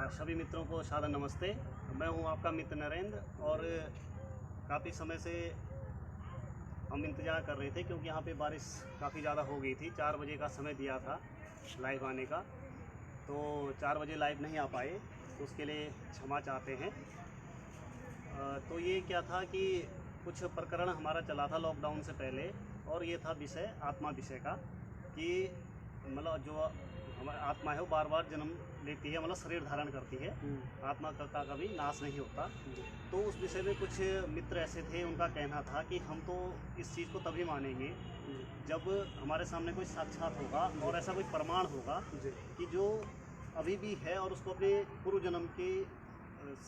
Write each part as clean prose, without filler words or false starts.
सभी मित्रों को सादर नमस्ते। मैं हूं आपका मित्र नरेंद्र और काफ़ी समय से हम इंतज़ार कर रहे थे क्योंकि यहाँ पे बारिश काफ़ी ज़्यादा हो गई थी। 4 बजे का समय दिया था लाइव आने का, तो 4 बजे लाइव नहीं आ पाए, तो उसके लिए क्षमा चाहते हैं। तो ये क्या था कि कुछ प्रकरण हमारा चला था लॉकडाउन से पहले, और ये था विषय आत्मा विषय का कि मतलब जो हमारी आत्मा है वो बार बार जन्म लेती है, मतलब शरीर धारण करती है। आत्मा का कभी नाश नहीं होता। तो उस विषय में कुछ मित्र ऐसे थे, उनका कहना था कि हम तो इस चीज़ को तभी मानेंगे जब हमारे सामने कोई साक्षात होगा और ऐसा कोई प्रमाण होगा कि जो अभी भी है और उसको अपने पूर्व जन्म की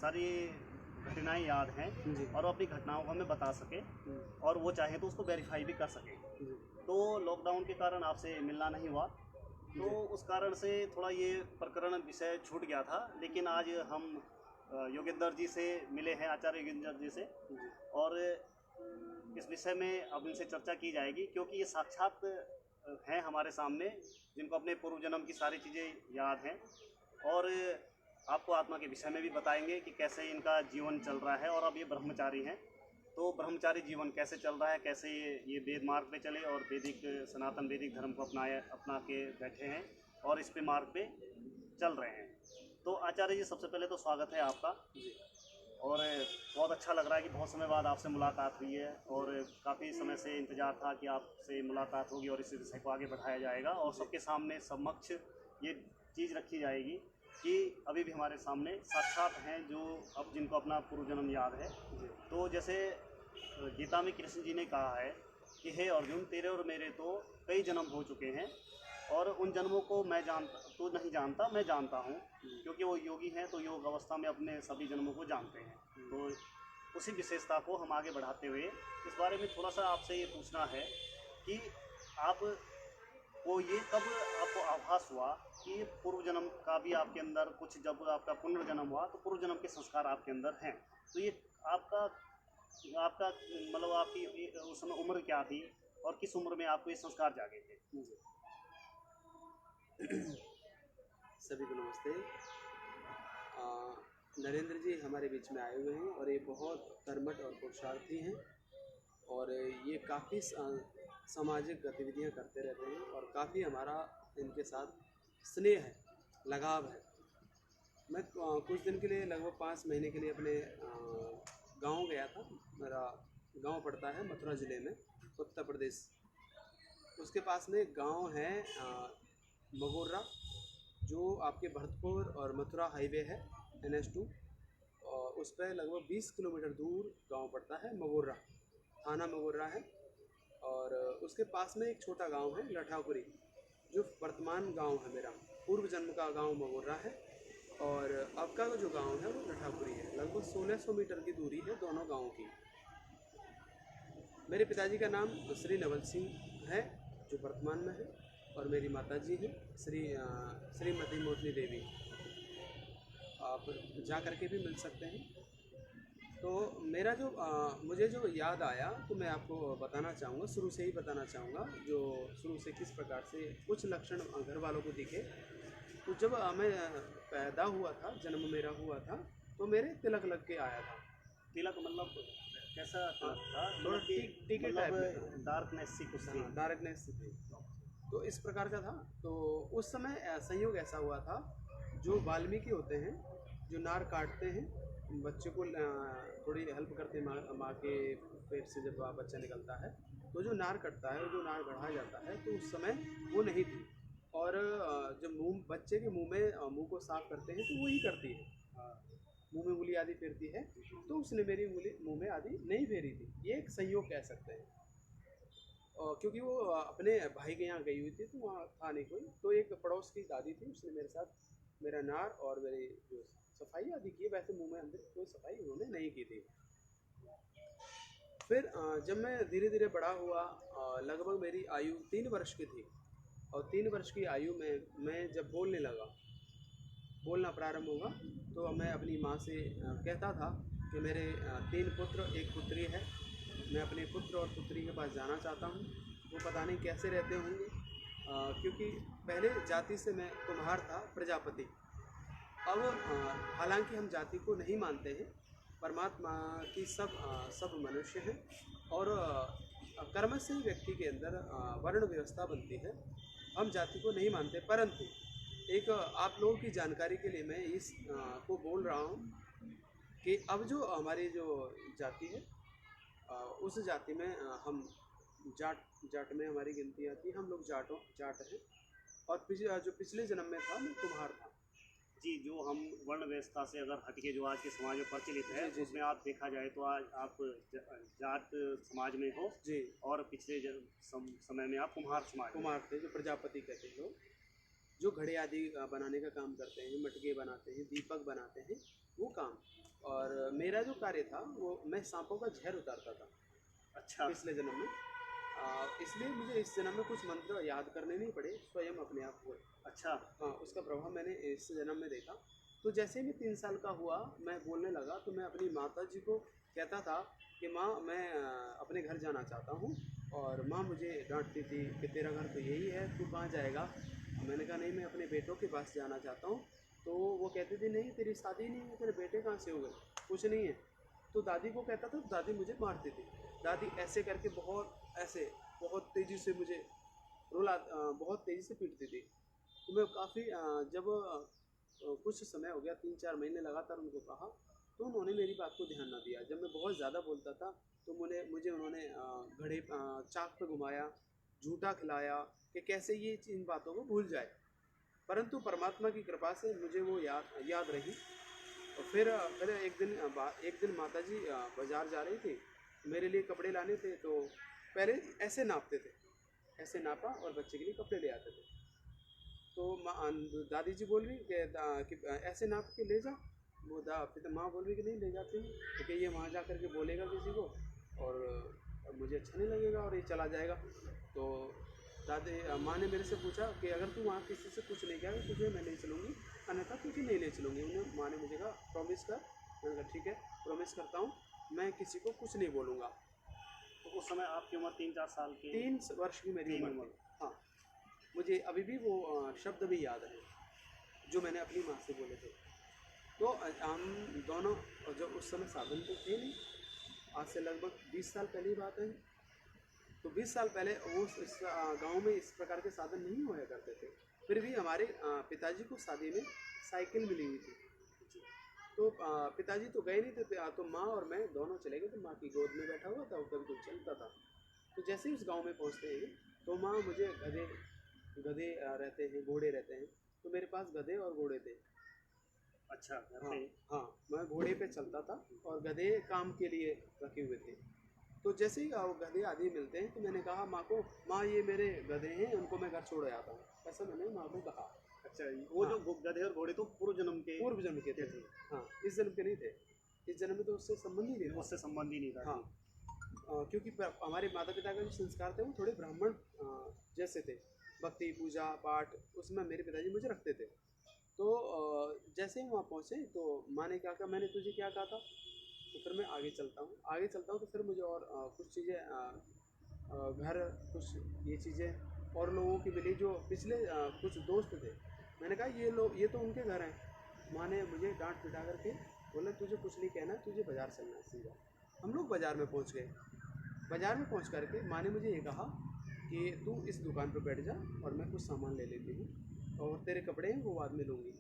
सारी घटनाएं याद हैं और वो अपनी घटनाओं को हमें बता सके और वो चाहे तो उसको वेरीफाई भी कर सके। तो लॉकडाउन के कारण आपसे मिलना नहीं हुआ, तो उस कारण से थोड़ा ये प्रकरण विषय छूट गया था। लेकिन आज हम योगेंद्र जी से मिले हैं, आचार्य योगेंद्र जी से, और इस विषय में अब इनसे चर्चा की जाएगी क्योंकि ये साक्षात हैं हमारे सामने, जिनको अपने पूर्व जन्म की सारी चीज़ें याद हैं। और आपको आत्मा के विषय में भी बताएंगे कि कैसे इनका जीवन चल रहा है। और अब ये ब्रह्मचारी हैं, तो ब्रह्मचारी जीवन कैसे चल रहा है, कैसे ये वेद मार्ग पे चले और वैदिक सनातन वैदिक धर्म को अपना के बैठे हैं और इस पे मार्ग पे चल रहे हैं। तो आचार्य जी, सबसे पहले तो स्वागत है आपका और बहुत अच्छा लग रहा है कि बहुत समय बाद आपसे मुलाकात हुई है और काफ़ी समय से इंतज़ार था कि आपसे मुलाकात होगी और इस विषय को आगे बढ़ाया जाएगा और सबके सामने समक्ष ये चीज़ रखी जाएगी कि अभी भी हमारे सामने साक्षात हैं जो अब जिनको अपना पूर्व जन्म याद है। तो जैसे गीता में कृष्ण जी ने कहा है कि हे अर्जुन, तेरे और मेरे तो कई जन्म हो चुके हैं और उन जन्मों को तू नहीं जानता, मैं जानता हूँ, क्योंकि वो योगी हैं तो योग अवस्था में अपने सभी जन्मों को जानते हैं। तो उसी विशेषता को हम आगे बढ़ाते हुए इस बारे में थोड़ा सा आपसे ये पूछना है कि आप वो ये कब आपको आभास हुआ कि पूर्व जन्म का भी आपके अंदर कुछ, जब आपका पुनर्जन्म हुआ तो पूर्व जन्म के संस्कार आपके अंदर हैं। तो ये आपका आपका मतलब आपकी उस समय उम्र क्या थी और किस उम्र में आपको ये संस्कार जागे थे? सभी को नमस्ते। नरेंद्र जी हमारे बीच में आए हुए हैं और ये बहुत कर्मठ और पुरुषार्थी हैं और ये काफ़ी सामाजिक गतिविधियां करते रहते हैं और काफ़ी हमारा इनके साथ स्नेह है, लगाव है। मैं कुछ दिन के लिए, लगभग 5 महीने के लिए अपने गांव गया था। मेरा गांव पड़ता है मथुरा ज़िले में, उत्तर प्रदेश। उसके पास में एक गांव है मगोर्रा, जो आपके भरतपुर और मथुरा हाईवे है NH2, और उस पर लगभग 20 किलोमीटर दूर गांव पड़ता है मगोर्रा, थाना मगोर्रा है। और उसके पास में एक छोटा गांव है लठापुरी, जो वर्तमान गांव है मेरा। पूर्व जन्म का गांव मगोर्रा है और अब का जो गांव है वो लठापुरी है। लगभग 1600 मीटर की दूरी है दोनों गाँव की। मेरे पिताजी का नाम श्री नवल सिंह है, जो वर्तमान में है, और मेरी माताजी हैं श्रीमती मोतनी देवी। आप जा कर के भी मिल सकते हैं। तो मेरा जो मुझे जो याद आया तो मैं आपको बताना चाहूँगा, शुरू से ही बताना चाहूँगा, जो शुरू से किस प्रकार से कुछ लक्षण घर वालों को दिखे। तो जब मैं पैदा हुआ था, जन्म मेरा हुआ था, तो मेरे तिलक लग के आया था। तिलक मतलब कैसा तिलक था? थोड़ा टीके टाइप में, डार्कनेस सी कुछ थी? डार्कनेस थी। तो इस प्रकार का था। तो उस समय संयोग ऐसा हुआ था, जो वाल्मीकि होते हैं, जो नार काटते हैं, बच्चे को थोड़ी हेल्प करते हैं माँ के पेट से जब बच्चा निकलता है, तो जो नार कटता है, जो नार गढ़ा जाता है, तो उस समय वो नहीं थी। और जब बच्चे के मुंह को साफ करते हैं तो वो ही करती है, मुंह में उंगली आदि फेरती है। तो उसने मेरी उंगली मुंह में आदि नहीं फेरी थी। ये एक संयोग कह सकते हैं। क्योंकि वो अपने भाई के यहाँ गई हुई थी, तो वहाँ था नहीं कोई। तो एक पड़ोस की दादी थी, उसने मेरे साथ मेरा नार और मेरी जो सफाई आदि की, वैसे मुंह में अंदर कोई सफाई उन्होंने नहीं की थी। फिर जब मैं धीरे धीरे बड़ा हुआ, लगभग मेरी आयु 3 वर्ष की थी, और 3 वर्ष की आयु में मैं जब बोलना प्रारंभ हुआ, तो मैं अपनी माँ से कहता था कि मेरे 3 पुत्र 1 पुत्री है। मैं अपने पुत्र और पुत्री के पास जाना चाहता हूँ। वो पता नहीं कैसे रहते होंगे, क्योंकि पहले जाति से मैं कुम्हार था, प्रजापति। अब हालांकि हम जाति को नहीं मानते हैं, परमात्मा की सब मनुष्य हैं और कर्म से ही व्यक्ति के अंदर वर्ण व्यवस्था बनती है। हम जाति को नहीं मानते, परंतु एक आप लोगों की जानकारी के लिए मैं इस को बोल रहा हूँ कि अब जो हमारी जो जाति है, उस जाति में हम जाट जाट में हमारी गिनती आती है। हम लोग जाट हैं और जो पिछले जन्म में था मैं कुम्हार था। जी, जो हम वर्ण व्यवस्था से अगर हटके जो आज के समाज में प्रचलित है, जी जी उसमें आप देखा जाए तो आज आप जाट समाज में हो जी और पिछले समय में आप कुम्हार समाज में। कुम्हार थे, जो प्रजापति कहते हैं लोग, जो घड़े आदि बनाने का काम करते हैं, मटके बनाते हैं, दीपक बनाते हैं, वो काम। और मेरा जो कार्य था वो मैं सांपों का जहर उतारता था अच्छा। पिछले जन्म में। इसलिए मुझे इस जन्म में कुछ मंत्र याद करने नहीं पड़े, स्वयं अपने आप हुए। अच्छा। हाँ, उसका प्रभाव मैंने इस जन्म में देखा। तो जैसे ही मैं 3 साल का हुआ, मैं बोलने लगा, तो मैं अपनी माता जी को कहता था कि माँ मैं अपने घर जाना चाहता हूँ। और माँ मुझे डांटती थी कि तेरा घर तो यही है, तू कहाँ जाएगा। मैंने कहा नहीं, मैं अपने बेटों के पास जाना चाहता हूँ। तो वो कहती थी नहीं, तेरी शादी नहीं है, तेरे बेटे कहाँ से हो गए, कुछ नहीं है। तो दादी को कहता था, तो दादी मुझे मारती थी। दादी ऐसे करके बहुत तेज़ी से मुझे बहुत तेज़ी से पीटती थी। तो मैं काफ़ी जब कुछ समय हो गया, 3-4 महीने लगातार उनको कहा, तो उन्होंने मेरी बात को ध्यान ना दिया। जब मैं बहुत ज़्यादा बोलता था तो मुझे उन्होंने चाक पे घुमाया, झूठा खिलाया कि कैसे ये इन बातों को भूल जाए। परंतु परमात्मा की कृपा से मुझे वो याद रही। और फिर एक दिन माताजी बाज़ार जा रही थी, मेरे लिए कपड़े लाने थे। तो पहले ऐसे नापते थे, ऐसे नापा और बच्चे के लिए कपड़े ले आते थे। तो दादी जी बोल रही कि ऐसे नाप के ले जा। फिर माँ बोल रही कि नहीं ले जाती हूँ, क्योंकि ये वहाँ जा कर के बोलेगा किसी को और मुझे अच्छा नहीं लगेगा और ये चला जाएगा। तो माँ ने मेरे से पूछा कि अगर तू वहाँ किसी से कुछ नहीं कहेगा तुझे मैं नहीं चलूँगी, अन्यथा तुझे नहीं ले चलूँगी। माँ ने मुझे कहा प्रॉमिस कर। मैंने कहा ठीक है, प्रॉमिस करता हूँ, मैं किसी को कुछ नहीं बोलूँगा। तो उस समय आपकी उम्र 3-4 साल की? 3 वर्ष की मेरी उम्र थी। हाँ, मुझे अभी भी वो शब्द भी याद है जो मैंने अपनी माँ से बोले थे। तो हम दोनों, जब उस समय साधन तो थे नहीं, आज से लगभग 20 साल पहले की बात है। तो 20 साल पहले इस गांव में इस प्रकार के साधन नहीं हुआ करते थे। फिर भी हमारे पिताजी को शादी में साइकिल मिली हुई थी। तो पिताजी तो गए नहीं थे, तो माँ और मैं दोनों चले गए थे। माँ की गोद में बैठा हुआ था, वो कभी कुछ चलता था। तो जैसे ही उस गांव में पहुंचते हैं तो माँ मुझे गधे रहते हैं, घोड़े रहते हैं, तो मेरे पास गधे और घोड़े थे। अच्छा, घर हाँ पे? हाँ, मैं घोड़े पे चलता था और गधे काम के लिए रखे हुए थे। तो जैसे ही वो गधे आदि मिलते हैं तो मैंने कहा माँ को, माँ ये मेरे गधे हैं, उनको मैं घर छोड़ आता हूँ, ऐसा मैंने माँ को कहा। अच्छा, वो हाँ, जो गधे और घोड़े तो पूर्व जन्म के? पूर्व जन्म के थे। हाँ, इस जन्म के नहीं थे, इस जन्म में तो उससे संबंध ही नहीं था। उससे संबंध ही नहीं था। हाँ, क्योंकि हमारे माता पिता का जो संस्कार थे वो थोड़े ब्राह्मण जैसे थे। भक्ति पूजा पाठ उसमें मेरे पिताजी मुझे रखते थे। तो जैसे ही वहाँ पहुँचे तो माँ ने क्या कहा, मैंने तुझे क्या कहा था। तो फिर मैं आगे चलता हूँ तो फिर मुझे और कुछ चीज़ें घर, कुछ ये चीज़ें और लोगों की मिली जो पिछले कुछ दोस्त थे। मैंने कहा ये तो उनके घर हैं। माँ ने मुझे डांट पिटा करके बोला तुझे कुछ नहीं कहना, तुझे बाज़ार चलना है सीधा। हम लोग बाज़ार में पहुँच गए। बाज़ार में पहुँच करके माँ ने मुझे ये कहा कि तू इस दुकान पर बैठ जा और मैं कुछ सामान ले लेती हूँ और तेरे कपड़े हैं वो बाद में लूँगी।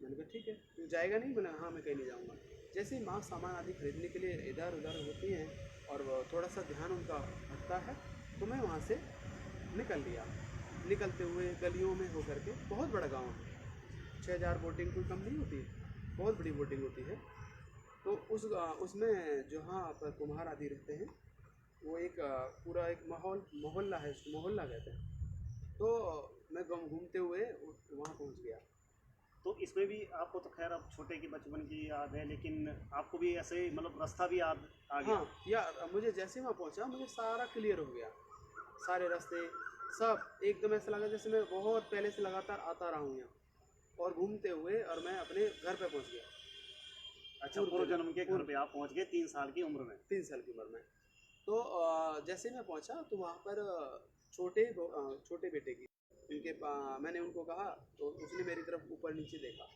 मैंने कहा ठीक है, तू जाएगा नहीं? बोला हाँ मैं कहीं नहीं जाऊँगा। जैसे ही माँ सामान आदि खरीदने के लिए इधर उधर होती हैं और थोड़ा सा ध्यान उनका हटता है, तो मैं वहाँ से निकल लिया। निकलते हुए गलियों में होकर के, बहुत बड़ा गाँव है, 6000 बोटिंग कोई कम नहीं होती, बहुत बड़ी बोटिंग होती है। तो उसमें जहाँ पर कुम्हार आदि रहते हैं, वो एक पूरा एक मोहल्ला है, उसको मोहल्ला कहते हैं। तो मैं घूमते हुए वहाँ पहुँच गया। तो इसमें भी आपको तो खैर अब छोटे की बचपन की याद है, लेकिन आपको भी ऐसे ही मतलब रास्ता भी याद आ गया? हाँ, या मुझे जैसे ही वहाँ पहुँचा मुझे सारा क्लियर हो गया, सारे रास्ते सब एकदम ऐसा लगा जैसे मैं बहुत पहले से लगातार आता रहा हूँ यहाँ, और घूमते हुए और मैं अपने घर पे पहुँच गया। अच्छा, पूर्व जन्म के घर पे आप पहुंच गए 3 साल की उम्र में? 3 साल की उम्र में। तो जैसे मैं पहुंचा तो वहाँ पर छोटे बेटे की मैंने उनको कहा तो उसने मेरी तरफ ऊपर नीचे देखा।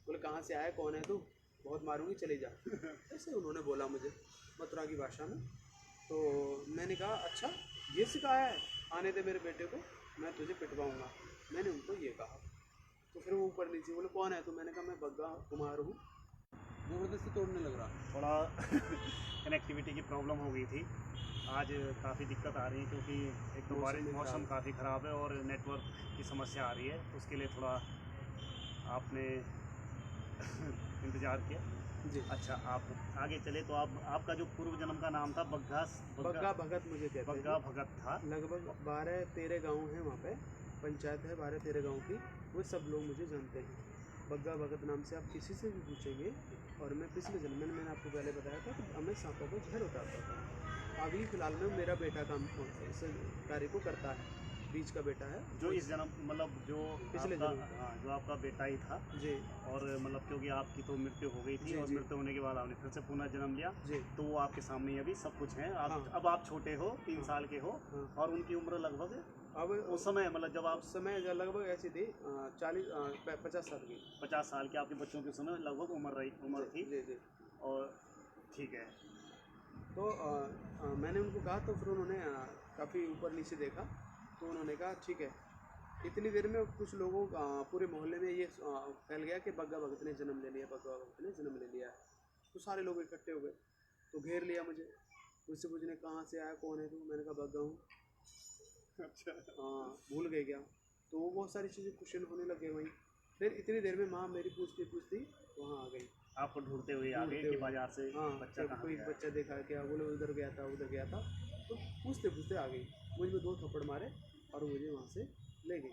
बोले कहाँ से आया, कौन है तू, बहुत मारूंगी, चले जा। ऐसे उन्होंने बोला मुझे मथुरा की भाषा में। तो मैंने कहा अच्छा ये सिखाया है, आने दे मेरे बेटे को, मैं तुझे पिटवाऊँगा, मैंने उनको ये कहा। तो फिर वो ऊपर नीचे बोले कौन है तो मैंने कहा मैं बग्गा कुमार हूँ। ज़बरदस्ती तोड़ने लग रहा। थोड़ा कनेक्टिविटी की प्रॉब्लम हो गई थी। आज काफ़ी दिक्कत आ रही है क्योंकि एक तो बारिश, मौसम काफ़ी ख़राब है और नेटवर्क की समस्या आ रही है, तो उसके लिए थोड़ा आपने इंतज़ार किया जी। अच्छा, आप आगे चले तो आपका जो पूर्व जन्म का नाम था बग्गा भगत मुझे कहते हैं। बग्गा भगत था। लगभग 12-13 गांव हैं वहाँ पे, पंचायत है 12-13 गांव की, वो सब लोग मुझे जानते हैं। बग्गा भगत नाम से आप किसी से भी पूछेंगे। और मैं पिछले जन्म में मैंने आपको पहले बताया था कि मैं सांपों को जहर उतारता था। अभी फ़िलहाल में मेरा बेटा काम इस कार्य को करता है, बीच का बेटा है जो इस जन्म मतलब जो पिछले आपका, जन्म। हाँ, जो आपका बेटा ही था। जी और मतलब क्योंकि आपकी तो मृत्यु हो गई थी जी और जी मृत्यु होने के बाद आपने फिर से पुनः जन्म लिया, जी। तो वो आपके सामने ही अभी सब कुछ है। आप हाँ। अब आप छोटे हो, 3 हाँ। साल के हो। हाँ। और उनकी उम्र लगभग अब उस समय मतलब जब आप उस समय लगभग ऐसी थी 50 साल की। 50 साल के आपके बच्चों के समय लगभग उम्र थी। जी जी। और ठीक है। तो मैंने उनको कहा तो फिर उन्होंने काफ़ी ऊपर नीचे देखा, तो उन्होंने कहा ठीक है। इतनी देर में कुछ लोगों पूरे मोहल्ले में ये फैल गया कि बग्गा भगत ने जन्म ले लिया, बग्गा भगत ने जन्म ले लिया है। तो सारे लोग इकट्ठे हो गए, तो घेर लिया मुझे। मुझसे पूछने कहाँ से आया, कौन है तू, मैंने कहा बग्गा हूँ। अच्छा। हाँ भूल गए क्या। तो वो बहुत सारी चीज़ें क्वेश्चन होने लगे वहीं। फिर इतनी देर में माँ मेरी पूछती पूछती वहाँ आ गई, आपको ढूंढते हुए आ गए ढूंढते कि हुए। बाजार से हाँ बच्चा जब कहाँ कोई गया है। बच्चा देखा क्या, बोले उधर गया था उधर गया था। तो पूछते पूछते आ गई, मुझ में 2 थप्पड़ मारे और मुझे वहाँ से ले गई।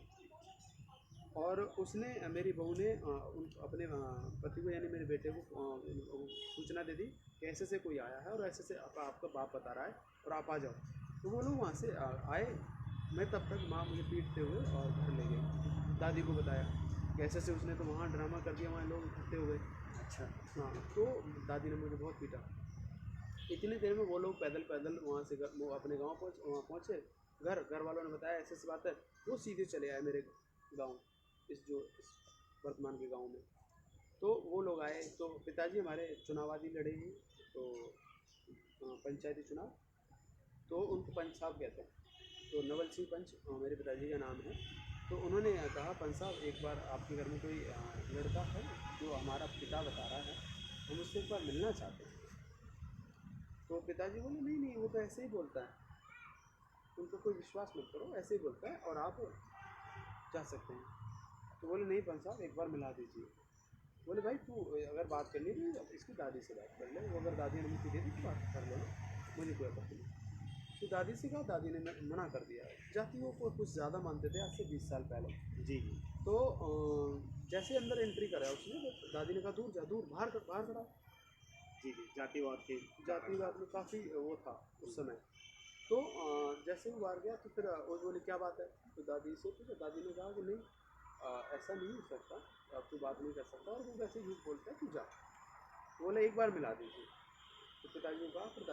और उसने मेरी बहू ने उन अपने पति को यानी मेरे बेटे को सूचना दे दी कि ऐसे से कोई आया है और ऐसे से आपका बाप बता रहा है और आप आ जाओ। तो वो लोग वहाँ से आए। मैं तब तक माँ मुझे पीटते हुए और घर ले गई। दादी को बताया कि ऐसे से उसने तो वहाँ ड्रामा कर दिया, वहाँ लोग इकट्ठे हो गए। अच्छा। हाँ तो दादी ने मुझे बहुत पीटा। इतनी देर में वो लोग पैदल पैदल वहाँ से वो अपने गाँव पहुँचे। घर वालों ने बताया ऐसे ऐसी बात है। वो सीधे चले आए मेरे गाँव, इस वर्तमान के गांव में। तो वो लोग आए तो पिताजी हमारे चुनाव आदि लड़े हैं, तो पंचायती चुनाव, तो उनको पंच साहब कहते हैं। तो नवल सिंह पंच मेरे पिताजी का नाम है। तो उन्होंने कहा पंच साहब एक बार आपके घर में कोई लड़का है जो हमारा पिता बता रहा है, हम उससे एक बार मिलना चाहते हैं। तो पिताजी बोले नहीं नहीं वो तो ऐसे ही बोलता है, उनको कोई विश्वास मत करो, ऐसे ही बोलता है और आप जा सकते हैं। तो बोले नहीं पंच साहब एक बार मिला दीजिए। बोले भाई तू अगर बात करनी तो इसकी दादी से बात कर ले, वो अगर दादी ने अनुमति दे दी तो बात कर लेना, मुझे कोई आपत्ति नहीं। तो दादी से कहा, दादी ने मना कर दिया। जातियों को कुछ ज़्यादा मानते थे आज से 20 साल पहले। जी जी। तो जैसे अंदर एंट्री करा उसने, तो दादी ने कहा दूर जा, दूर बाहर खड़ा। जी जी, जातिवाद के जातिवाद में काफ़ी वो था उस समय। तो जैसे वो बाहर गया तो फिर वो बोली क्या बात है, तो दादी से पूछा। दादी ने कहा कि नहीं ऐसा नहीं हो सकता, अब तू बात नहीं कर सकता और वो वैसे झूठ बोलता है, तू जा। बोले एक बार मिला दीजिए। तो पिताजी को कहा, फिर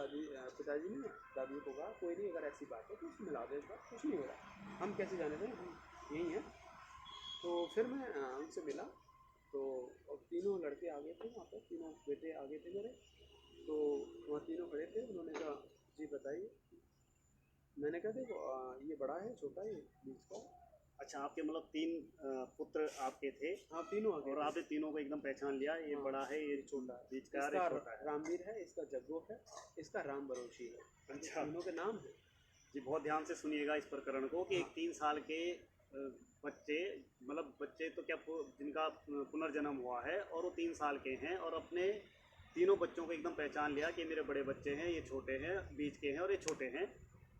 पिताजी ने दादी को कहा कोई नहीं अगर ऐसी बात है तो उसको मिला दे, एक बार कुछ नहीं हो रहा, हम कैसे जाने दें, हम यही हैं। तो फिर मैं उनसे मिला। तो अब तीनों लड़के आ गए थे वहाँ पर, तीनों बेटे आ गए थे मेरे। तो वहाँ तीनों खड़े थे, उन्होंने कहा जी बताइए। मैंने कहा देखो ये बड़ा है, छोटा है, बीच का। अच्छा, आपके मतलब 3 पुत्र आपके थे। हाँ तीनों आ गए और थे। आपने तीनों को एकदम पहचान लिया, ये हाँ, बड़ा है, ये छोटा है। बीच का है, इसका ये छोटा है। रामवीर है, इसका जग्गो है, इसका राम बरोशी है। अच्छा। तीनों के नाम है। जी, बहुत ध्यान से सुनिएगा इस प्रकरण को कि हाँ। एक 3 साल के बच्चे, मतलब बच्चे तो क्या जिनका पुनर्जन्म हुआ है और वो 3 साल के हैं और अपने तीनों बच्चों को एकदम पहचान लिया कि मेरे बड़े बच्चे हैं, ये छोटे हैं, बीच के हैं और ये छोटे हैं।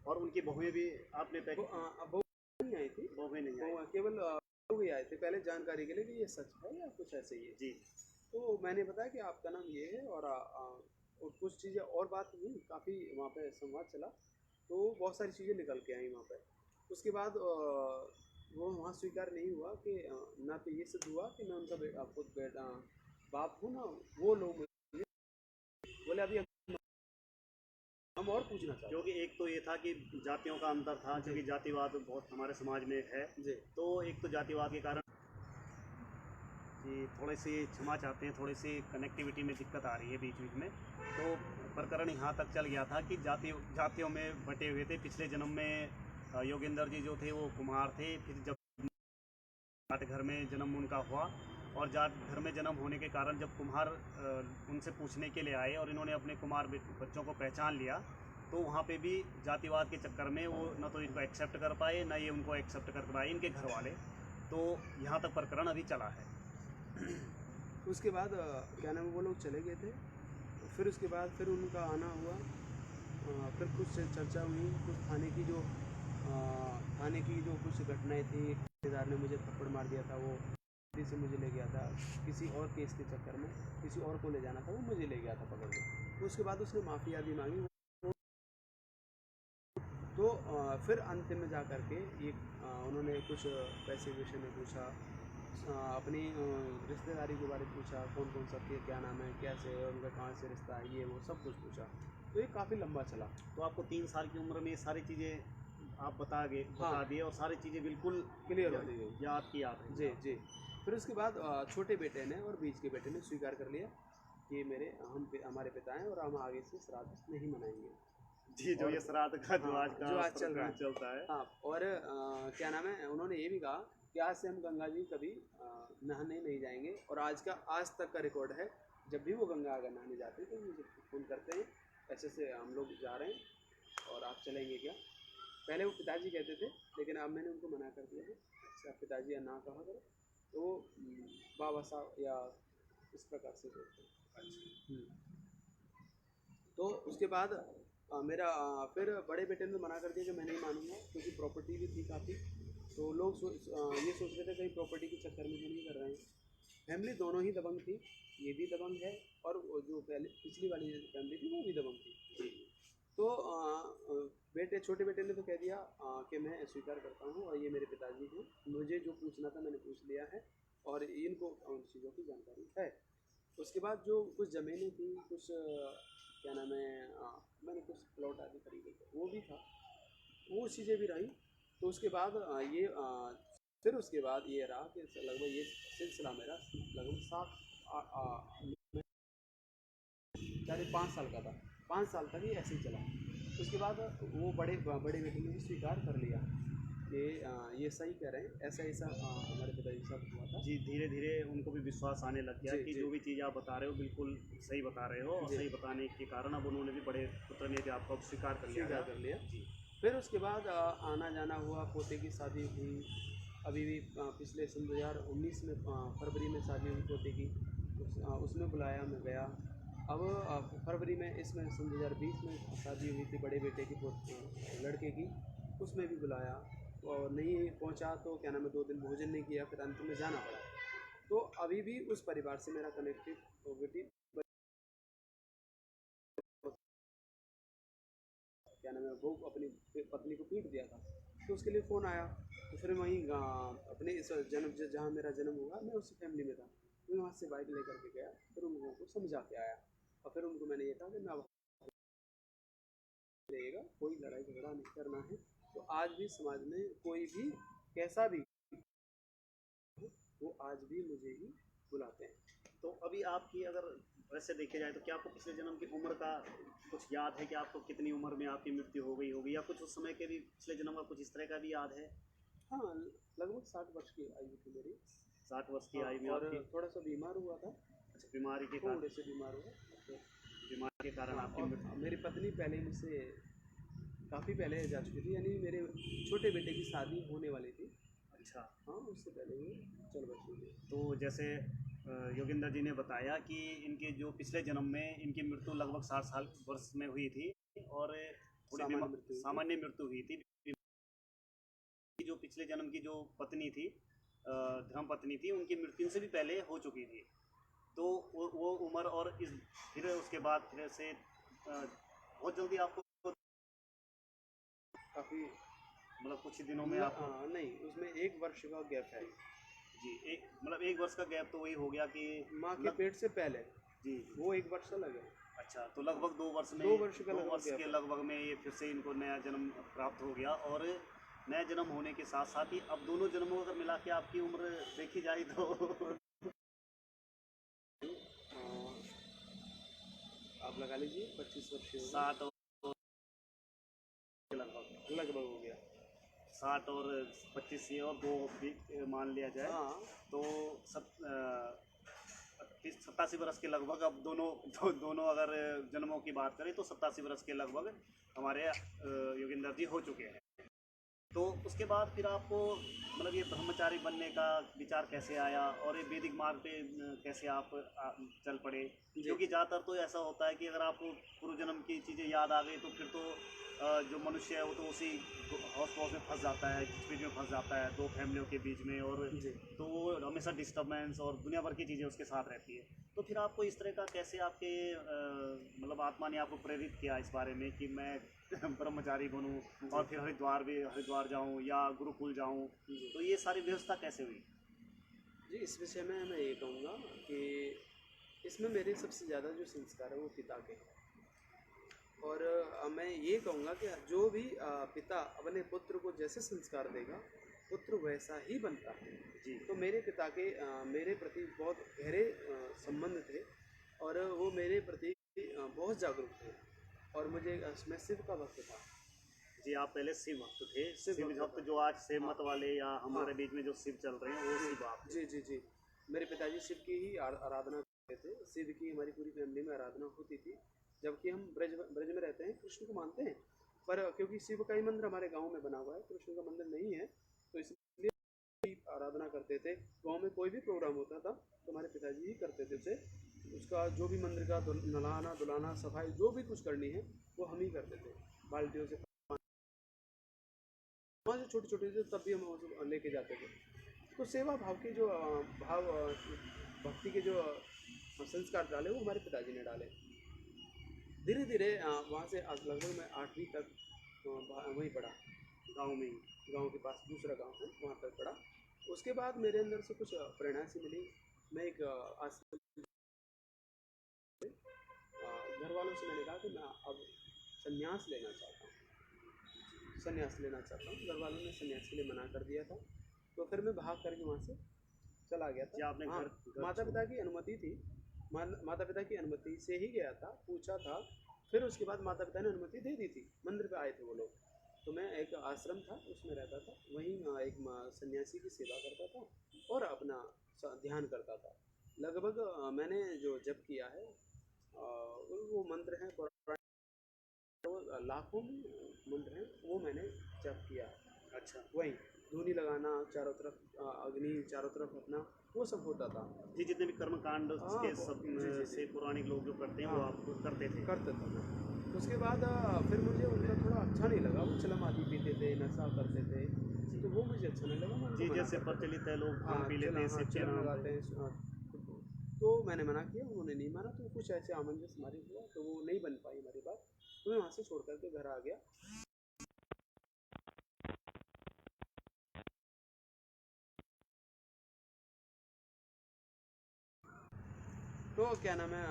और उनकी बहुएं भी आपने बहू नहीं आई थी, बहुएं नहीं आई। केवल बहू ही आए थे पहले जानकारी के लिए कि ये सच है या कुछ ऐसे ही है। जी। तो मैंने बताया कि आपका नाम ये है और कुछ चीज़ें और बात हुई, काफ़ी वहाँ पे संवाद चला। तो बहुत सारी चीज़ें निकल के आई वहाँ पे। उसके बाद वो वहाँ स्वीकार नहीं हुआ कि ना तो ये सिद्ध हुआ कि मैं उनका खुद बेटा बाप हूँ, ना वो लोग मुझे बोले अभी हम और पूछना चाहते क्योंकि एक तो ये था कि जातियों का अंतर था, क्योंकि जातिवाद बहुत हमारे समाज में है। हैं। जी तो एक तो जातिवाद के कारण जी, थोड़े से क्षमा चाहते हैं, थोड़ी सी कनेक्टिविटी में दिक्कत आ रही है बीच बीच में। तो प्रकरण यहाँ तक चल गया था कि जातियों में बटे हुए थे। पिछले जन्म में योगेंद्र जी जो थे वो कुम्हार थे, फिर जब जाट घर में जन्म उनका हुआ, और जाट घर में जन्म होने के कारण जब कुम्हार उनसे पूछने के लिए आए और इन्होंने अपने कुम्हार बच्चों को पहचान लिया, तो वहाँ पे भी जातिवाद के चक्कर में वो न तो इनको एक्सेप्ट कर पाए, न ये उनको एक्सेप्ट कर पाए इनके घर वाले। तो यहाँ तक प्रकरण अभी चला है। उसके बाद क्या नाम है, वो लोग चले गए थे। फिर उसके बाद फिर उनका आना हुआ। फिर कुछ चर्चा हुई, कुछ थाने की जो कुछ घटनाएं थी। ठेकेदार ने मुझे थप्पड़ मार दिया था, वो दिल्ली से मुझे ले गया था किसी और केस के चक्कर में, किसी और को ले जाना था, वो मुझे ले गया था पकड़ के। उसके बाद उसने माफ़ी आदि मांगी। तो फिर अंतिम में जा कर के उन्होंने कुछ पैसे विषय में पूछा, अपनी रिश्तेदारी के बारे में पूछा, कौन कौन सा क्या नाम है, कैसे है, उनका कहाँ से रिश्ता है, ये वो सब कुछ पूछा। तो ये काफ़ी लंबा चला। तो आपको 3 साल की उम्र में ये सारी चीज़ें आप बता हाँ। दिए, और सारी चीज़ें बिल्कुल क्लियर हो गई। याद की याद है। जी जी। फिर उसके बाद छोटे बेटे ने और बीच के बेटे ने स्वीकार कर लिया कि हमारे पिता हैं और हम आगे से श्राद्ध नहीं मनाएंगे। जी, जो ये श्राद्ध का जो हाँ, आज का जो आज चल रहा प्रकरण है। चलता है। हाँ, और क्या नाम है, उन्होंने ये भी कहा कि आज से हम गंगा जी कभी नहाने नहीं जाएंगे। और आज तक का रिकॉर्ड है, जब भी वो गंगा अगर नहाने जाते हैं तो मुझे फ़ोन करते हैं, ऐसे से हम लोग जा रहे हैं और आप चलेंगे क्या। पहले वो पिताजी कहते थे, लेकिन अब मैंने उनको मना कर दिया है। अच्छा, पिताजी या ना कहा करो, तो वो बाबा साहब या इस प्रकार से बोलते हैं। तो उसके बाद फिर बड़े बेटे ने मना कर दिया कि मैं नहीं मानूंगा, क्योंकि प्रॉपर्टी भी थी काफ़ी। तो लोग ये सोच रहे थे कहीं प्रॉपर्टी के चक्कर में तो नहीं कर रहे हैं। फैमिली दोनों ही दबंग थी, ये भी दबंग है और वो जो पहले पिछली वाली फैमिली थी वो भी दबंग थी। तो छोटे बेटे ने तो कह दिया कि मैं स्वीकार करता हूँ और ये मेरे पिताजी हैं, मुझे जो पूछना था मैंने पूछ लिया है और इनको उन चीज़ों की जानकारी है। उसके बाद जो कुछ ज़मीनें थी, कुछ क्या नाम है, मैंने कुछ प्लॉट आदि खरीदे थे, वो भी था, वो चीज़ें भी रही। तो उसके बाद फिर उसके बाद ये रहा कि लगभग ये सिलसिला मेरा लगभग 5 साल का था। 5 साल तक ये ऐसे ही चला। उसके बाद वो बड़े बेटे ने भी स्वीकार कर लिया कि ये सही कह रहे हैं, ऐसा ऐसा हमारे पिताजी के साथ हुआ था। जी, धीरे धीरे उनको भी विश्वास आने लग गया जी, कि जी। जो भी चीज़ आप बता रहे हो बिल्कुल सही बता रहे हो, और जी। सही बताने के कारण अब उन्होंने भी, बड़े पुत्र ने भी आपको अब स्वीकार कर स्वीकार लिया। कर लिया। जी। फिर उसके बाद आना जाना हुआ, पोते की शादी हुई। अभी भी पिछले सन 2019 में फरवरी में शादी हुई पोते की। उसमें बुलाया, मैं गया। अब फरवरी में, इसमें सन 2020 में शादी हुई थी बड़े बेटे की लड़के की, उसमें भी बुलाया और नहीं पहुंचा तो क्या नाम है, 2 दिन भोजन नहीं किया, फिर अंत में जाना पड़ा। तो अभी भी उस परिवार से मेरा कनेक्टिविटी, क्या नाम है, वो अपनी पत्नी को पीट दिया था, तो उसके लिए फ़ोन आया। तो फिर वहीं अपने इस जहाँ मेरा जन्म हुआ, मैं उसी फैमिली में था, मैं वहाँ से बाइक लेकर के गया, फिर उन लोगों को समझा के आया। और फिर उनको मैंने ये कहा कि मैं रहेगा, कोई लड़ाई झगड़ा नहीं करना है। तो आज भी समाज में कोई भी कैसा भी हो, वो आज भी मुझे ही बुलाते हैं। तो अभी आपकी, अगर वैसे देखे जाए तो क्या आपको पिछले जन्म की उम्र का कुछ याद है कि आपको कितनी उम्र में आपकी मृत्यु हो गई होगी, या कुछ उस समय के भी पिछले जन्म का कुछ इस तरह का भी याद है? हाँ, लगभग 60 वर्ष की आयु थी मेरी। 60 वर्ष की हाँ, आयु में और आपकी? थोड़ा सा बीमार हुआ था, अच्छा, बीमारी के कारण? थोड़े से बीमार हुआ। तो बीमारी के कारण हाँ, आपकी और मृत्यु? मेरी पत्नी पहले मुझसे काफ़ी पहले जा चुकी थी, यानी मेरे छोटे बेटे की शादी होने वाली थी। अच्छा। हाँ, उससे पहले वो चल बसी थी। तो जैसे योगेंद्र जी ने बताया कि इनके जो पिछले जन्म में इनकी मृत्यु लगभग 60 साल वर्ष में हुई थी, और थोड़ी सामान्य मृत्यु हुई थी। सामान्य मृत्यु हुई थी। जो पिछले जन्म की जो पत्नी थी, धर्म पत्नी थी, उनकी मृत्यु से भी पहले हो चुकी थी। तो वो उम्र, और इस फिर उसके बाद फिर से बहुत जल्दी आपको, काफ़ी मतलब कुछ ही दिनों में आपको? नहीं, उसमें 1 वर्ष का गैप है। जी, एक मतलब 1 वर्ष का गैप तो वही हो गया कि माँ के पेट से पहले जी, वो 1 वर्ष अलग है। अच्छा, तो लगभग 2 वर्ष में, 2 वर्ष का 2 लगभग वर्ष गैप के है। लगभग में ये फिर से इनको नया जन्म प्राप्त हो गया। और नया जन्म होने के साथ साथ ही अब दोनों जन्मों को अगर मिला के आपकी उम्र देखी जाए तो आप लगा लीजिए 25 वर्ष हो गए। 60 और लगभग लगभग हो गया। 60 और 25 ये और 2 भी मान लिया जाए हाँ तो 87 वर्ष के लगभग अब दोनों अगर जन्मों की बात करें तो 87 वर्ष के लगभग हमारे योगेंद्र जी हो चुके हैं। तो उसके बाद फिर आपको मतलब ये ब्रह्मचारी बनने का विचार कैसे आया और ये वैदिक मार्ग पे कैसे आप चल पड़े? क्योंकि ज़्यादातर तो ऐसा होता है कि अगर आपको पूर्व जन्म की चीज़ें याद आ गई तो फिर तो जो मनुष्य है वो तो उसी हौस पौस में फंस जाता है, खिचपीट में फंस जाता है 2 फैमिलियों के बीच में, और जी। तो वो हमेशा डिस्टर्बेंस और दुनिया भर की चीज़ें उसके साथ रहती है। तो फिर आपको इस तरह का कैसे आपके मतलब आत्मा ने आपको प्रेरित किया इस बारे में कि मैं ब्रह्मचारी बनूं और फिर हरिद्वार जाऊं या गुरुकुल जाऊं? तो ये सारी व्यवस्था कैसे हुई? जी, इस विषय में मैं ये कहूँगा कि इसमें मेरे सबसे ज़्यादा जो संस्कार है वो पिता के हैं। और मैं ये कहूँगा कि जो भी पिता अपने पुत्र को जैसे संस्कार देगा पुत्र वैसा ही बनता है। जी। तो मेरे पिता के मेरे प्रति बहुत गहरे संबंध थे और वो मेरे प्रति बहुत जागरूक थे और मुझे मैं शिव का भक्त था। जी, आप पहले शिव भक्त थे। शिव शिव भक्त भक्त था। जो आज शिव मत वाले या हमारे हाँ। बीच में जो शिव चल रहे हैं वो जी शिव आप थे। जी जी जी मेरे पिताजी शिव की ही आराधना करते थे। शिव की हमारी पूरी फैमिली में आराधना होती थी, जबकि हम ब्रज में रहते हैं, कृष्ण को मानते हैं, पर क्योंकि शिव का ही मंदिर हमारे गांव में बना हुआ है, कृष्ण का मंदिर नहीं है, तो इसलिए आराधना करते थे। गांव में कोई भी प्रोग्राम होता था तो हमारे पिताजी ही करते थे उसे। उसका जो भी मंदिर का नलाना धुलाना सफाई जो भी कुछ करनी है वो हम ही करते थे। बाल्टियों से वहाँ से छोटे छोटे थे तब भी हम उसको लेके जाते थे। तो सेवा भाव के जो भक्ति के जो संस्कार डाले वो हमारे पिताजी ने डाले। धीरे धीरे वहाँ से लगभग मैं 8वीं तक वहीं पढ़ा, गांव में ही, गांव के पास दूसरा गांव है वहाँ तक पढ़ा। उसके बाद मेरे अंदर से कुछ प्रेरणा सी मिली। मैं एक आश्रम घर वालों से मैंने कहा कि मैं अब संन्यास लेना चाहता हूँ, घर वालों ने संन्यास के लिए मना कर दिया था, तो फिर मैं भाग करके वहाँ से चला गया था। आपने हाँ, घर माता पिता की अनुमति थी, माता पिता की अनुमति से ही गया था, पूछा था, फिर उसके बाद माता पिता ने अनुमति दे दी थी। मंदिर पे आए थे वो लोग, तो मैं एक आश्रम था उसमें रहता था, वहीं एक सन्यासी की सेवा करता था और अपना ध्यान करता था। लगभग मैंने जो जप किया है वो मंत्र हैं लाखों मंत्र हैं, वो मैंने जप किया है। अच्छा। वही धूनी लगाना चारों तरफ, अग्नि चारों तरफ अपना, वो सब होता था। जी, जितने भी कर्म कांड के सब जी से पौराणिक लोग जो करते हैं वो आप करते थे? करता था मैं। उसके बाद फिर मुझे उनका थोड़ा अच्छा नहीं लगा, वो चलम आदि पीते थे, नशा करते थे, तो वो मुझे अच्छा नहीं लगा। मैं उनको जी, मना जैसे करता था। प्रचलित है लोग भांग हाँ पी लेते हैं शिव के चिलम नाम लगाते पे। हैं, तो मैंने मना किया, उन्होंने नहीं माना, तो कुछ ऐसे आमंजस हमारी हुआ तो वो नहीं बन पाई हमारी बात, तो मैं वहाँ से छोड़ करके घर आ गया। तो क्या नाम है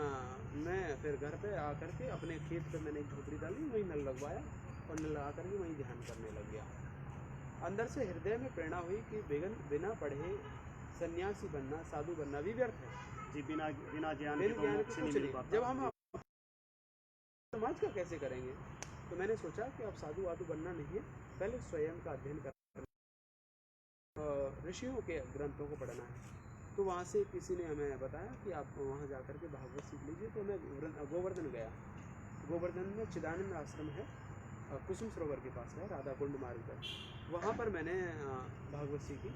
मैं फिर घर पे आकर के अपने खेत पे मैंने एक झोपड़ी डाली, वहीं नल लगवाया और नल लगा करके वहीं ध्यान करने लग गया। अंदर से हृदय में प्रेरणा हुई कि बिना पढ़े सन्यासी बनना, साधु बनना भी व्यर्थ है। जी, बिना बिना ज्ञान के बिना तो ज्ञान मोक्ष के नहीं कुछ मिल नहीं, पाता। जब हम समाज का कैसे करेंगे? तो मैंने सोचा कि अब साधु वाधु बनना नहीं है, पहले स्वयं का अध्ययन करना, ऋषियों के ग्रंथों को पढ़ना है। तो वहाँ से किसी ने हमें बताया कि आप वहाँ जा कर के भागवत सीख लीजिए। तो मैं गोवर्धन गया। गोवर्धन में चिदानंद आश्रम है, कुसुम सरोवर के पास है, राधा कुंड मार्ग पर। वहाँ पर मैंने भागवत सीखी,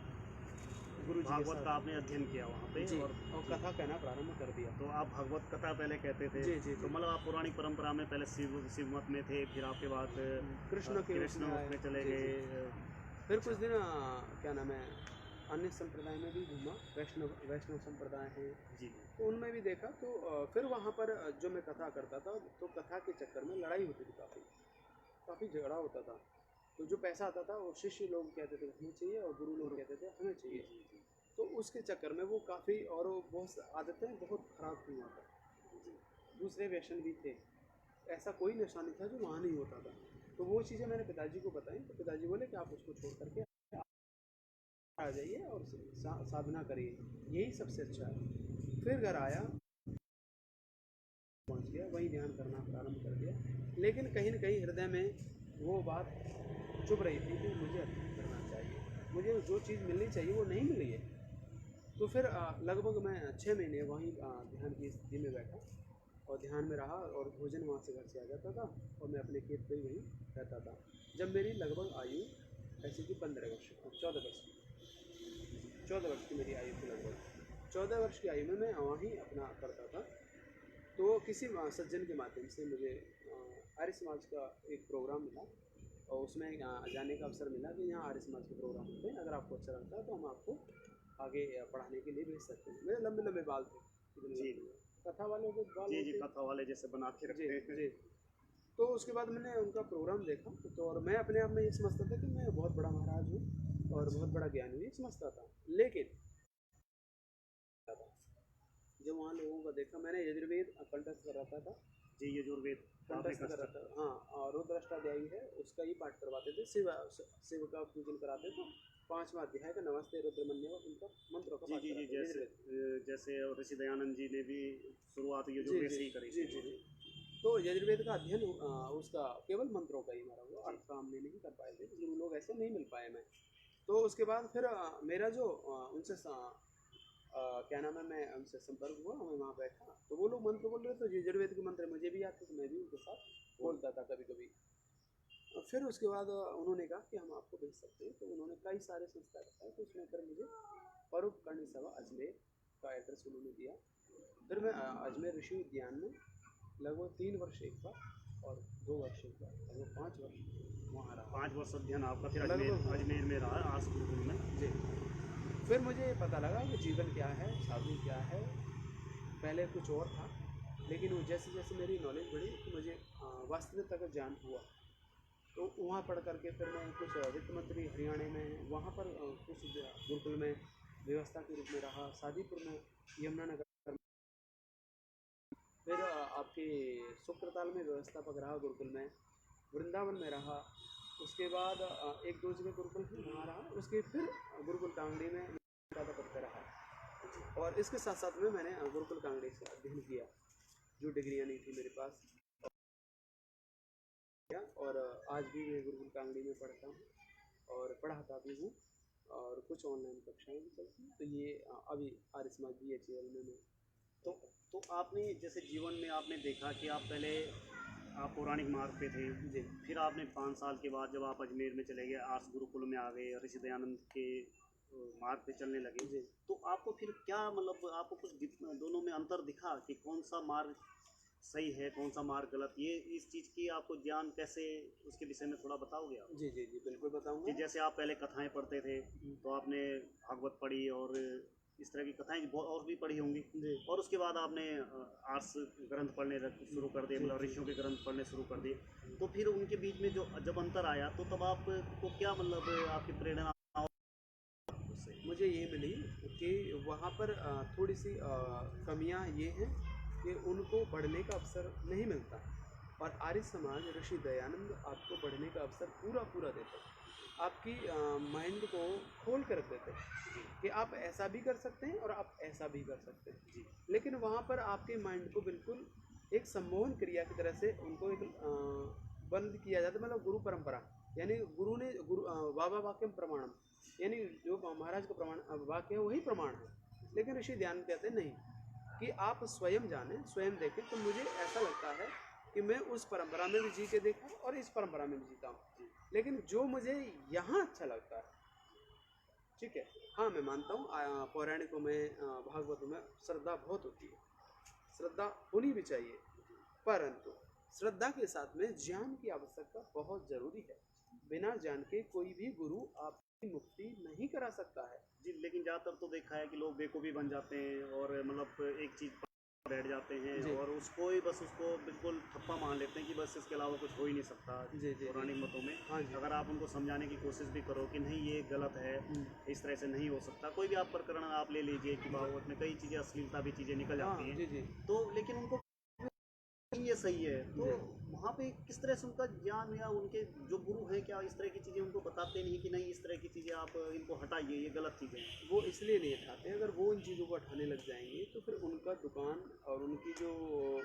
गुरु जी के भागवत साथ। का आपने अध्ययन किया वहाँ पे? जी, और कथा कहना प्रारंभ कर दिया। तो आप भागवत कथा पहले कहते थे? जी जी तो मतलब आप पौराणिक परंपरा में पहले शिव मत में थे, फिर आपके बाद कृष्ण के कृष्ण उसमें मत आए। में चले जी, जी। गए। फिर कुछ दिन क्या नाम है अन्य संप्रदाय में भी घूमा, वैष्णव संप्रदाय है, जी। तो उनमें भी देखा। तो फिर वहाँ पर जो मैं कथा करता था, तो कथा के चक्कर में लड़ाई होती थी, काफ़ी झगड़ा होता था। तो जो पैसा आता था वो शिष्य लोग कहते थे हमें चाहिए और गुरु लोग कहते थे हमें चाहिए। तो उसके चक्कर में वो काफ़ी, और वो बहुत आदतें बहुत ख़राब थी वहाँ पर। दूसरे व्यसन भी थे, ऐसा कोई नशा नहीं था जो वहाँ नहीं होता था। तो वो चीज़ें मैंने पिताजी को बताई, तो पिताजी बोले कि आप उसको छोड़ करके आ जाइए और साधना करिए, यही सबसे अच्छा है। फिर घर आया, पहुँच गया, वहीं वही ध्यान करना प्रारंभ कर दिया। लेकिन कहीं न कहीं हृदय में वो बात चुभ रही थी कि मुझे अध्ययन करना चाहिए, मुझे जो चीज़ मिलनी चाहिए वो नहीं मिली है। तो फिर लगभग मैं 6 महीने वहीं ध्यान की स्थिति में बैठा और ध्यान में रहा, और भोजन वहाँ से घर से आ जाता था और मैं अपने खेत पे ही वहीं रहता था। जब मेरी लगभग आयु ऐसी थी 14 वर्ष की, 14 वर्ष की मेरी आयु थी लगभग। 14 वर्ष की आयु में मैं वहीं अपना करता था। तो किसी सज्जन के माध्यम से मुझे आर्य समाज का एक प्रोग्राम मिला, और उसमें जाने का अवसर मिला कि यहाँ आर्य समाज के प्रोग्राम होते हैं, अगर आपको अच्छा लगता है तो हम आपको आगे पढ़ाने के लिए भेज सकते हैं। मेरे लंबे लंबे बाल थे, इतने जी लंबे। कथा वालों के बाल जी जी, होते। कथा वाले जैसे बना के जी रखते हैं। जी। तो उसके बाद मैंने उनका प्रोग्राम देखा, तो और मैं अपने आप में ये समझता था कि मैं बहुत बड़ा महाराज हूँ और बहुत बड़ा ज्ञानी हूँ, ये समझता था। लेकिन जब वहाँ लोगों को देखा, मैंने यजुर्वेद कंठस्थ कर रखा था, जी, यजुर्वेद आपने कंठस्थ कर रखा था। हाँ, और रुद्राष्टाध्यायी है उसका ही पाठ करवाते थे, शिव का पूजन कराते थे। 5वां अध्याय का नमस्ते रुद्रमन्य उनका मंत्रों का जी पाठ जी जी, कराते थे जैसे यजुर्वेद। जैसे ऋषि दयानंद जी ने भी शुरुआत जी यजुर्वेद जी से ही करी जी थी। जी जी। तो यजुर्वेद का अध्ययन उसका केवल मंत्रों का ही हमारा हुआ, अर्थ का हमने नहीं कर पाए थे, इसलिए लोग ऐसे नहीं मिल पाए मैं। तो उसके बाद फिर मेरा जो उनसे क्या नाम है, मैं उनसे संपर्क हुआ, मैं वहाँ बैठा, तो वो लोग मंत्र बोल रहे थे, यजुर्वेद के मंत्र मुझे भी आते, तो मैं भी उनके साथ बोलता था कभी कभी। और फिर उसके बाद उन्होंने कहा कि हम आपको भेज सकते हैं, तो उन्होंने कई सारे संस्था बताए, तो उसमें फिर मुझे परोपकर्णी सभा अजमेर का एड्रेस उन्होंने दिया। फिर मैं अजमेर ऋषि उद्यान में लगभग 3 वर्ष एक बार और 2 वर्ष एक बार, लगभग 5 वर्ष वहाँ रहा। 5 वर्ष अध्ययन आपका फिर लगभग हाँ। अजमेर में रहा, आस गुरुकुल में। जी। फिर मुझे ये पता लगा कि जीवन क्या है, साधु क्या है। पहले कुछ और था, लेकिन वो जैसे जैसे मेरी नॉलेज बढ़ी तो मुझे वास्तविकता का ज्ञान हुआ। तो वहाँ पढ़ करके फिर मैं कुछ वित्त मंत्री हरियाणा में, वहाँ पर कुछ गुरुकुल में व्यवस्था के रूप में रहा, शादीपुर में, यमुनानगर। फिर आपके शुक्रताल में व्यवस्थापक रहा गुरुकुल में, वृंदावन में रहा। उसके बाद 1-2 जगह गुरुकुल थी वहाँ रहा। उसके फिर गुरुकुल कांगड़ी में पद पे रहा। और इसके साथ साथ में मैंने गुरुकुल कांगड़ी से अध्ययन किया, जो डिग्रियाँ नहीं थी मेरे पास, और आज भी मैं गुरुकुल कांगड़ी में पढ़ता हूँ और पढ़ाता भी हूँ, और कुछ ऑनलाइन कक्षाएँ भी चलती हैं। तो ये अभी आर्य समाज BHAL में मैं। तो आपने जैसे जीवन में आपने देखा कि आप पहले आप पौराणिक मार्ग पे थे, जी फिर आपने 5 साल के बाद जब आप अजमेर में चले गए, आर्ष गुरुकुल में आ गए, ऋषि दयानंद के मार्ग पे चलने लगे, जी। तो आपको फिर क्या मतलब आपको कुछ दोनों में अंतर दिखा कि कौन सा मार्ग सही है, कौन सा मार्ग गलत, ये इस चीज़ की आपको ज्ञान कैसे, उसके विषय में थोड़ा बताओगे आप? जी जी जी, बिल्कुल कि बताऊँगा। जैसे आप पहले कथाएं पढ़ते थे, तो आपने भागवत पढ़ी और इस तरह की कथाएं बहुत और भी पढ़ी होंगी, जी और उसके बाद आपने आर्ट्स ग्रंथ पढ़ने शुरू कर दिए, जी मतलब जी। ऋषियों के ग्रंथ पढ़ने शुरू कर दिए। तो फिर उनके बीच में जो जब अंतर आया, तो तब आपको क्या मतलब आपकी प्रेरणा उससे? मुझे ये मिली कि वहाँ पर थोड़ी सी कमियाँ ये हैं कि उनको बढ़ने का अवसर नहीं मिलता, और आर्य समाज ऋषि दयानंद आपको बढ़ने का अवसर पूरा पूरा देते हैं। आपकी माइंड को खोल कर रख देते हैं कि आप ऐसा भी कर सकते हैं और आप ऐसा भी कर सकते हैं। जी लेकिन वहाँ पर आपके माइंड को बिल्कुल एक सम्मोहन क्रिया की तरह से उनको एक बंद किया जाता है, मतलब गुरु परंपरा, यानी गुरु ने वावा वाक्यम प्रमाणम, यानी जो महाराज का प्रमाण वाक्य है वही प्रमाण है। लेकिन ऋषि ध्यान कहते हैं नहीं, कि आप स्वयं जानें, स्वयं देखें। तो मुझे ऐसा लगता है कि मैं उस परंपरा में भी जी के देखा और इस परंपरा में भी जीता हूँ, लेकिन जो मुझे यहाँ अच्छा लगता है, ठीक है, हाँ मैं मानता हूँ पौराणिकों में भागवतों में श्रद्धा बहुत होती है, श्रद्धा होनी भी चाहिए, परंतु श्रद्धा के साथ में ज्ञान की आवश्यकता बहुत जरूरी है। बिना ज्ञान के कोई भी गुरु आपकी मुक्ति नहीं करा सकता है। जी, लेकिन ज़्यादातर तो देखा है कि लोग बेवकूफ़ी बन जाते हैं और मतलब एक चीज़ पर बैठ जाते हैं जी और उसको ही बस उसको बिल्कुल ठप्पा मान लेते हैं कि बस इसके अलावा कुछ हो ही नहीं सकता। जी जी जी। पौराणिक मतों में हाँ जी। अगर आप उनको समझाने की कोशिश भी करो कि नहीं ये गलत है, इस तरह से नहीं हो सकता, कोई भी आप प्रकरण आप ले लीजिए कि भागवत में कई चीज़ें, अश्लीलता भी चीज़ें निकल हाँ जाती जी हैं, जी। तो लेकिन उनको ये सही है। तो जी। वहाँ पे किस तरह से उनका ज्ञान या उनके जो गुरु हैं क्या इस तरह की चीज़ें उनको बताते नहीं कि नहीं इस तरह की चीज़ें आप इनको हटाइए, ये गलत चीज़ें हैं? वो इसलिए नहीं उठाते, अगर वो इन चीज़ों को उठाने लग जाएंगे तो फिर उनका दुकान और उनकी जो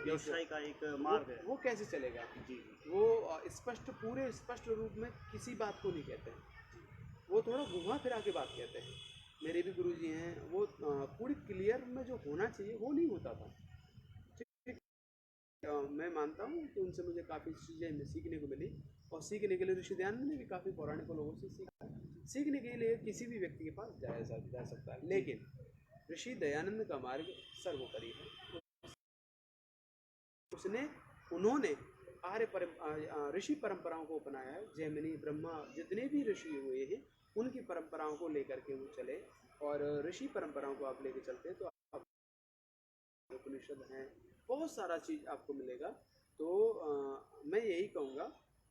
व्यवसाय का एक एक मार्ग है। वो कैसे चलेगा। जी, वो स्पष्ट पूरे स्पष्ट रूप में किसी बात को नहीं कहते हैं, वो थोड़ा घुमा फिरा के बात कहते हैं। मेरे भी गुरुजी हैं, वो पूरी क्लियर में जो होना चाहिए वो नहीं होता था। मैं मानता हूँ कि उनसे मुझे काफ़ी चीज़ें सीखने को मिली, और सीखने के लिए ऋषि दयानंद ने भी काफ़ी पौराणिक लोगों से सीखा। सीखने के लिए किसी भी व्यक्ति के पास जा सकता है, लेकिन ऋषि दयानंद का मार्ग सर्वोपरि है। उन्होंने ऋषि परंपराओं को अपनाया है। जैमिनी, ब्रह्मा, जितने भी ऋषि हुए हैं उनकी परंपराओं को लेकर के वो चले, और ऋषि परंपराओं को आप लेके चलते हैं तो आप उपनिषद हैं, बहुत सारा चीज़ आपको मिलेगा। तो मैं यही कहूँगा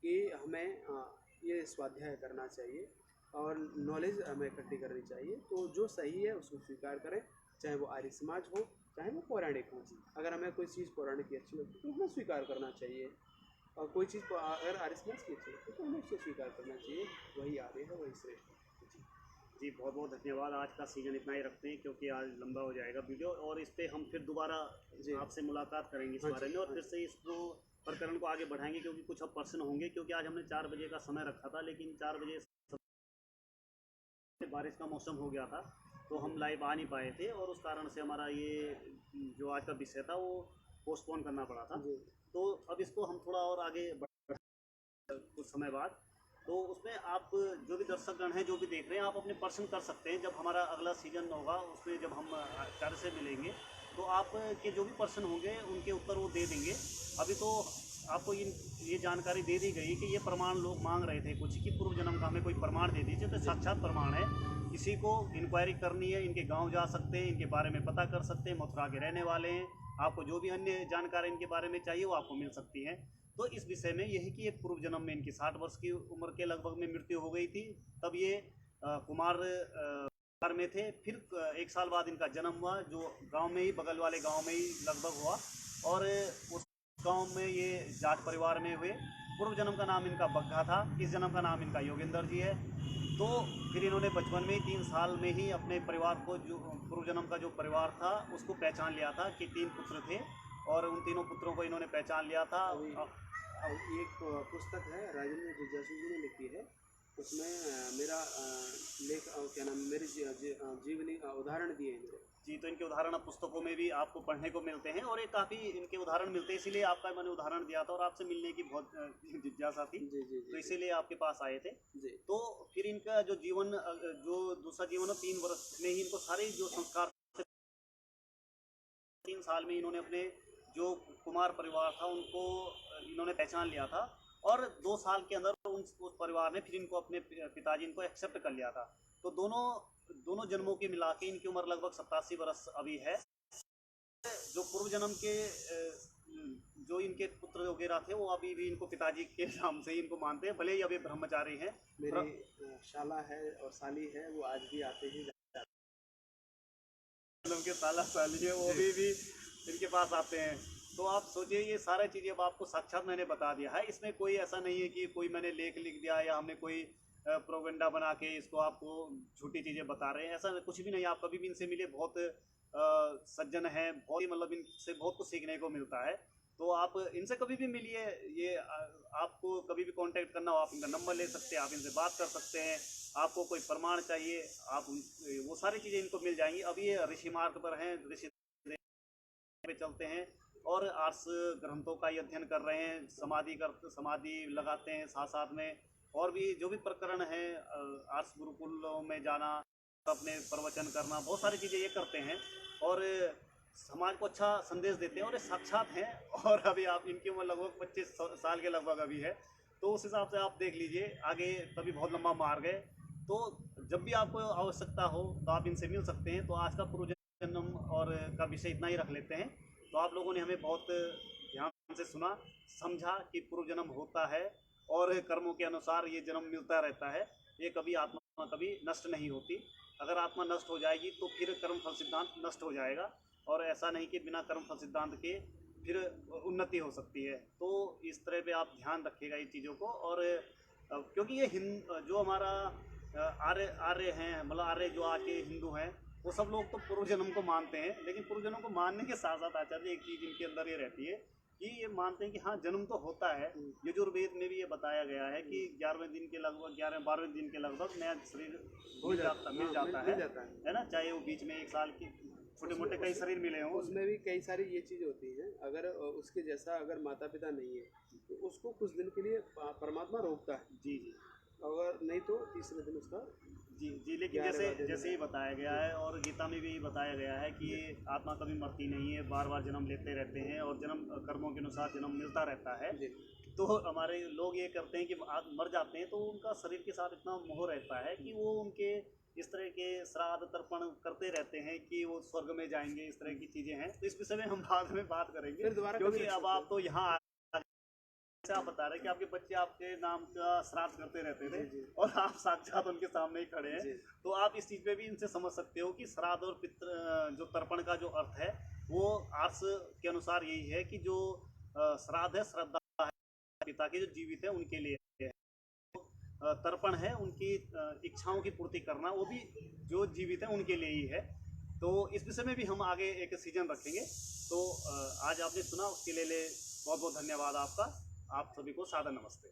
कि हमें ये स्वाध्याय करना चाहिए और नॉलेज हमें इकट्ठी करनी चाहिए। तो जो सही है उसको स्वीकार करें, चाहे वो आर्य समाज हो चाहे वो पौराणिक हो। अगर हमें कोई चीज़ पौराणिक की अच्छी लगती है तो हमें स्वीकार करना चाहिए, और कोई चीज़ अगर आर्य समाज की अच्छी लगती है तो हमें उसको स्वीकार करना चाहिए। वही आर्य है, वही श्रेष्ठ है। जी, बहुत बहुत धन्यवाद। आज का सीजन इतना ही रखते हैं क्योंकि आज लंबा हो जाएगा वीडियो, और इस पे हम फिर दोबारा जी। आपसे मुलाकात करेंगे इस हाँ बारे जी, में, और हाँ फिर जी। से इसको प्रकरण को आगे बढ़ाएंगे क्योंकि कुछ अब प्रश्न होंगे, क्योंकि आज हमने 4 बजे का समय रखा था लेकिन 4 बजे से बारिश का मौसम हो गया था तो हम लाइव आ नहीं पाए थे, और उस कारण से हमारा ये जो आज का विषय था वो पोस्टपोन करना पड़ा था। जी। तो अब इसको हम थोड़ा और आगे कुछ समय बाद, तो उसमें आप जो भी दर्शकगण हैं जो भी देख रहे हैं आप अपने प्रश्न कर सकते हैं। जब हमारा अगला सीजन होगा उसमें जब हम आचार्य से मिलेंगे तो आप के जो भी प्रश्न होंगे उनके उत्तर वो दे देंगे। अभी तो आपको ये जानकारी दे दी गई कि ये प्रमाण लोग मांग रहे थे कुछ कि पूर्व जन्म का हमें कोई प्रमाण दे दीजिए, तो साक्षात प्रमाण है। किसी को इंक्वायरी करनी है इनके गांव जा सकते हैं, इनके बारे में पता कर सकते हैं, मथुरा के रहने वाले हैं। आपको जो भी अन्य जानकारी इनके बारे में चाहिए वो आपको मिल सकती है। तो इस विषय में यही कि एक पूर्व जन्म में इनकी 60 वर्ष की उम्र के लगभग में मृत्यु हो गई थी, तब ये कुमार में थे। फिर 1 साल बाद इनका जन्म हुआ जो गांव में ही, बगल वाले गांव में ही लगभग हुआ, और उस गांव में ये जाट परिवार में हुए। पूर्व जन्म का नाम इनका बग्घा था, इस जन्म का नाम इनका योगेंद्र जी है। तो फिर इन्होंने बचपन में ही 3 साल में ही अपने परिवार को, जो पूर्व जन्म का जो परिवार था उसको पहचान लिया था कि 3 पुत्र थे, और उन तीनों पुत्रों को इन्होंने पहचान लिया था। अभी एक पुस्तक है राजेंद्र जिज्ञासु जी ने लिखी है, उसमें मेरा लेख क्या नाम, मेरी जीवनी उदाहरण दिए हैं मेरे। जी, तो इनके उदाहरण अब पुस्तकों में भी आपको पढ़ने को मिलते हैं, और ये काफ़ी इनके उदाहरण मिलते हैं, इसीलिए आपका मैंने उदाहरण दिया था, और आपसे मिलने की बहुत जिज्ञासा थी, जी जी तो जी इसीलिए आपके पास आए थे। जी। तो फिर इनका जो जीवन, जो दूसरा जीवन है 3 वर्ष में ही इनको सारे जो संस्कार, 3 साल में इन्होंने अपने जो कुमार परिवार था उनको इन्होंने पहचान लिया था, और 2 साल के अंदर उस परिवार ने फिर इनको, अपने पिताजी इनको एक्सेप्ट कर लिया था। तो दोनों जन्मों के मिला के इनकी उम्र लगभग 87 वर्ष अभी है। जो पूर्व जन्म के जो इनके पुत्र वगैरह थे वो अभी भी इनको पिताजी के नाम से ही इनको मानते हैं, भले ही अभी ब्रह्मचारी हैं। मेरी शाला है और साली है, वो आज भी आते हैं जन्म के साला साली है वो भी इनके पास आते हैं। तो आप सोचिए ये सारी चीज़ें अब आपको साक्षात मैंने बता दिया है, इसमें कोई ऐसा नहीं है कि कोई मैंने लेख लिख दिया या हमने कोई प्रोपेगेंडा बना के इसको आपको झूठी चीज़ें बता रहे हैं, ऐसा कुछ भी नहीं। आप कभी भी इनसे मिले, बहुत सज्जन है, बहुत ही, मतलब इनसे बहुत कुछ सीखने को मिलता है। तो आप इनसे कभी भी मिलिए, ये आपको कभी भी कांटेक्ट करना हो आप इनका नंबर ले सकते हैं, आप इनसे बात कर सकते हैं। आपको कोई प्रमाण चाहिए आप वो सारी चीज़ें इनको मिल जाएंगी। अभी ये ऋषि मार्ग पर हैं, ऋषि पे चलते हैं, और आर्ट्स ग्रंथों का ही अध्ययन कर रहे हैं, समाधि लगाते हैं साथ साथ में, और भी जो भी प्रकरण है, आर्ट्स गुरुकुलों में जाना, अपने प्रवचन करना, बहुत सारी चीज़ें ये करते हैं, और समाज को अच्छा संदेश देते हैं, और ये साक्षात हैं। और अभी आप, इनकी उम्र लगभग 25 साल के लगभग अभी है, तो उस हिसाब से आप देख लीजिए आगे, तभी बहुत लंबा मार्ग है। तो जब भी आपको आवश्यकता हो तो आप इनसे मिल सकते हैं। तो आज का पूर्व जन्म और का विषय इतना ही रख लेते हैं। तो आप लोगों ने हमें बहुत ध्यान से सुना, समझा कि पूर्व जन्म होता है, और कर्मों के अनुसार ये जन्म मिलता रहता है। ये कभी आत्मा कभी नष्ट नहीं होती। अगर आत्मा नष्ट हो जाएगी तो फिर कर्म फल सिद्धांत नष्ट हो जाएगा, और ऐसा नहीं कि बिना कर्म फल सिद्धांत के फिर उन्नति हो सकती है। तो इस तरह पे आप ध्यान रखिएगा इन चीज़ों को। और क्योंकि ये जो हमारा आर्य आर्य हैं, मतलब आर्य जो आके हिंदू हैं, वो सब लोग तो पूर्व जन्म को मानते हैं, लेकिन पूर्व जन्म को मानने के साथ साथ आचार्य एक चीज़ इनके अंदर ये रहती है कि ये मानते हैं कि हाँ जन्म तो होता है। यजुर्वेद में भी ये बताया गया है कि 11वें दिन के लगभग 11-12वें दिन के लगभग नया शरीर मिल जाता है ना, चाहे वो बीच में 1 साल की छोटे मोटे कई शरीर मिले हों। उसमें भी कई सारी ये चीज़ होती है, अगर उसके जैसा अगर माता पिता नहीं है तो उसको कुछ दिन के लिए परमात्मा रोकता है। जी जी। अगर नहीं तो तीसरे दिन उसका जी जी। लेकिन जैसे ही बताया गया है और गीता में भी बताया गया है कि आत्मा कभी मरती नहीं है, बार बार जन्म लेते रहते हैं और जन्म कर्मों के अनुसार जन्म मिलता रहता है। तो हमारे लोग ये करते हैं कि मर जाते हैं तो उनका शरीर के साथ इतना मोह रहता है कि वो उनके इस तरह के श्राद्ध तर्पण करते रहते हैं कि वो स्वर्ग में जाएंगे, इस तरह की चीज़ें हैं। तो इस विषय में हम बाद में बात करेंगे, क्योंकि अब आप तो यहाँ आप बता रहे हैं कि आपके बच्चे आपके नाम का श्राद्ध करते रहते थे और आप साक्षात उनके सामने ही खड़े हैं। तो आप इस चीज़ पे भी इनसे समझ सकते हो कि श्राद्ध और पितृ जो तर्पण का जो अर्थ है वो आर्ष के अनुसार यही है कि जो श्राद्ध है श्रद्धा है पिता के जो जीवित है उनके लिए है, तर्पण है उनकी इच्छाओं की पूर्ति करना, वो भी जो जीवित है उनके लिए ही है। तो इस विषय में भी हम आगे एक सीजन रखेंगे। तो आज आपने सुना उसके लिए बहुत बहुत धन्यवाद आपका। आप सभी को सादर नमस्ते।